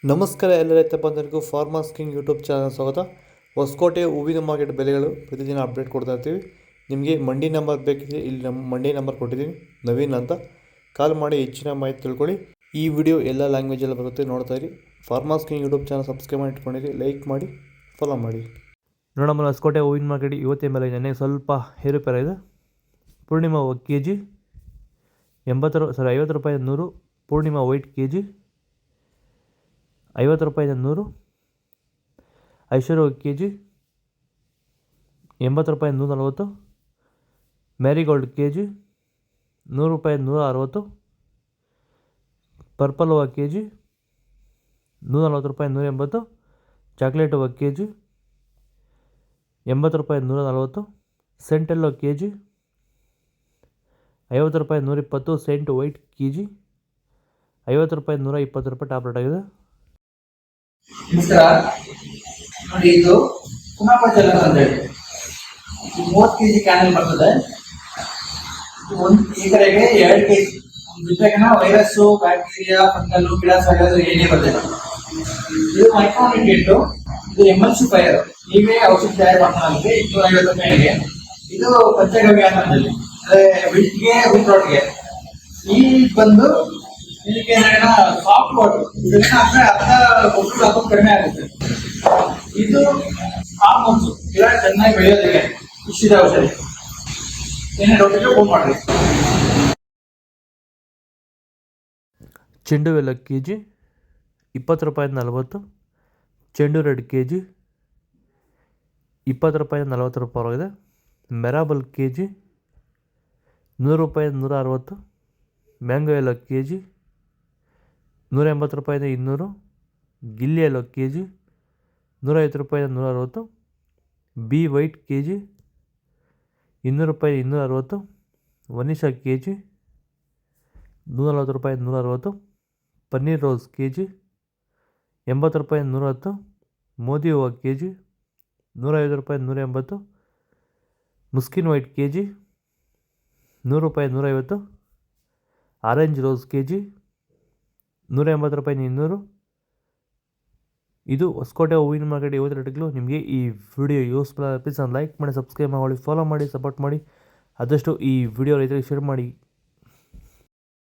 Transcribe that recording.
ನಮಸ್ಕಾರ ಎಲ್ಲ ರೈತ ಬಂಧುಗಳಿಗೂ ಫಾರ್ಮರ್ಸ್ ಕಿಂಗ್ ಯೂಟ್ಯೂಬ್ ಚಾನಲ್ ಸ್ವಾಗತ. ಹೊಸಕೋಟೆ ಹೂವಿನ ಮಾರ್ಕೆಟ್ ಬೆಲೆಗಳು ಪ್ರತಿದಿನ ಅಪ್ಡೇಟ್ ಕೊಡ್ತಾ ಇರ್ತೀವಿ. ನಿಮಗೆ ಮಂಡಿ ನಂಬರ್ ಬೇಕಿದ್ರೆ ಇಲ್ಲಿ ನಮ್ಮ ಮಂಡಿ ನಂಬರ್ ಕೊಟ್ಟಿದ್ದೀನಿ, ನವೀನ್ ಅಂತ. ಕಾಲ್ ಮಾಡಿ ಹೆಚ್ಚಿನ ಮಾಹಿತಿ ತಿಳ್ಕೊಳ್ಳಿ. ಈ ವಿಡಿಯೋ ಎಲ್ಲ ಲ್ಯಾಂಗ್ವೇಜಲ್ಲಿ ಬರುತ್ತೆ, ನೋಡ್ತಾ ಇರಿ. Farmers king YouTube channel subscribe ಮಾಡಿ ಇಟ್ಕೊಂಡಿರಿ, ಲೈಕ್ ಮಾಡಿ, ಫಾಲೋ ಮಾಡಿ. ನೋಡಮ್ಮ, ಹೊಸಕೋಟೆ ಹೂವಿನ ಮಾರ್ಕೆಟ್ ಇವತ್ತಿನ ಮೇಲೆ ನೆನ್ನೆ ಸ್ವಲ್ಪ ಏರುಪೇರು ಇದೆ. ಪೂರ್ಣಿಮಾ ಕೆ ಜಿ 50 ರೂಪಾಯಿ 100. ಪೂರ್ಣಿಮಾ ವೈಟ್ ಕೆ ಜಿ 50 ರೂಪಾಯಿ 100. ಐಶ್ವರ್ಯ ಕೆ ಜಿ 80 ರೂಪಾಯಿ 140. ಮ್ಯಾರಿಗೋಲ್ಡ್ ಕೆ ಜಿ 100 ರೂಪಾಯಿ 160. ಪರ್ಪಲ್ ಹೂವು ಕೆ ಜಿ 140 ರೂಪಾಯಿ 180. ಚಾಕ್ಲೇಟ್ ಹೂವು ಕೆ ಜಿ 80 ರೂಪಾಯಿ 140. ಸೆಂಟೆಲ್ಲೋ ಕೆ ಜಿ 50 ರೂಪಾಯಿ 120. ಸೆಂಟ್ ವೈಟ್ ಕೆ ಜಿ 50 ರೂಪಾಯಿ 120 ರೂಪಾಯಿ ಟಾಪ್ ರೇಟ್ ಆಗಿದೆ. ನಮಸ್ಕಾರ ನೋಡಿ, ಇದು ಕುಮಾಪುರ ಜಲ ಅಂತ ಹೇಳಿ 30 kg ಕ್ಯಾನಲ್ ಬರ್ತದೆ. ಒಂದು ಎಕರೆಗೆ 2 kg ಬಿಟ್ಟರೆಗಿನ ವೈರಸ್ಸು, ಬ್ಯಾಕ್ಟೀರಿಯಾ, ಫಂಗಲ್, ಗಿಡಾಸ್ ಏನೇ ಬರ್ತದೆ. ಇದು ಮೈಕ್ರೋನ್ಯೂಟ್ರಿಯೆಂಟ್, ಇದು MLC ಫೈರ್. ನೀವೇ ಔಷಧಿ ತಯಾರು ಮಾಡ್ಕೊಳ್ಳೋದಕ್ಕೆ 250 ರೂಪಾಯಿಗೆ. ಇದು ಪಂಚಗವ್ಯ ಅನ್ನೋದಲ್ಲಿ ಅಂದರೆ ವಿಟ್ಗೆ ವಿಟ್ರೋಟ್ಗೆ. ಈ ಬಂದು ಇದಕ್ಕೆ ಸಾಫ್ಟ್ ವಾಟರ್ ಇದನ್ನ ಹಾಕಿದ್ರೆ ಅರ್ಧ ಕಡಿಮೆ ಆಗುತ್ತೆ. ಇದು ಹಾರ್ಮೋನ್ಸ್ ಗಿಡ ಚೆನ್ನಾಗಿ ಬೆಳೆಯೋದಕ್ಕೆ ಇಷ್ಟಿದೆ ಔಷಧಿ. ಏನೇ ಡೌಟ್ ಇದ್ರೆ ಫೋನ್ ಮಾಡ್ರಿ. ಚೆಂಡು ಎಲ್ಲ ಕೆ ಜಿ 20 ರೂಪಾಯಿ 40. ಚೆಂಡು ರೆಡ್ ಕೆ ಜಿ 20 ರೂಪಾಯಿ 40 ರೂಪಾಯಿ. ಮೆರಾಬಲ್ ಕೆ ಜಿ 100 ರೂಪಾಯಿ 160. ಮ್ಯಾಂಗೋ ಎಲ್ಲ ಕೆ ಜಿ 180 ರೂಪಾಯಿ 200. ಗಿಲ್ಲಿ ಎಲ್ಲೋ ಕೆ ಜಿ 150 ರೂಪಾಯಿ 160. ಬಿ ವೈಟ್ ಕೆ ಜಿ 200 ರೂಪಾಯಿ 260. ವನಿಷಾ ಕೆ ಜಿ 140 ರೂಪಾಯಿ 160. ಪನ್ನೀರ್ ರೋಸ್ ಕೆ ಜಿ 80 ರೂಪಾಯಿ 110. ಮೋದಿ ಹೂವು ಕೆ ಜಿ 150 ರೂಪಾಯಿ 180. ಮುಸ್ಕಿನ್ ವೈಟ್ ಕೆ ಜಿ 100 ರೂಪಾಯಿ 150. ಆರೆಂಜ್ ರೋಸ್ ಕೆ ಜಿ 180 ರೂಪಾಯಿ 200. ಇದು ಹೊಸಕೋಟೆ ಹೂವಿನ ಮಾರ್ಕೆಟ್ ಇವತ್ತು ರೇಟ್ಗಳು. ನಿಮಗೆ ಈ ವಿಡಿಯೋ ಯೂಸ್ಫುಲ್ ಆಗಿ ಪ್ಲೀಸ್ ಲೈಕ್ ಮಾಡಿ, ಸಬ್ಸ್ಕ್ರೈಬ್ ಮಾಡಿ, ಫಾಲೋ ಮಾಡಿ, ಸಪೋರ್ಟ್ ಮಾಡಿ. ಆದಷ್ಟು ಈ ವಿಡಿಯೋ ರೈತರಿಗೆ ಶೇರ್ ಮಾಡಿ.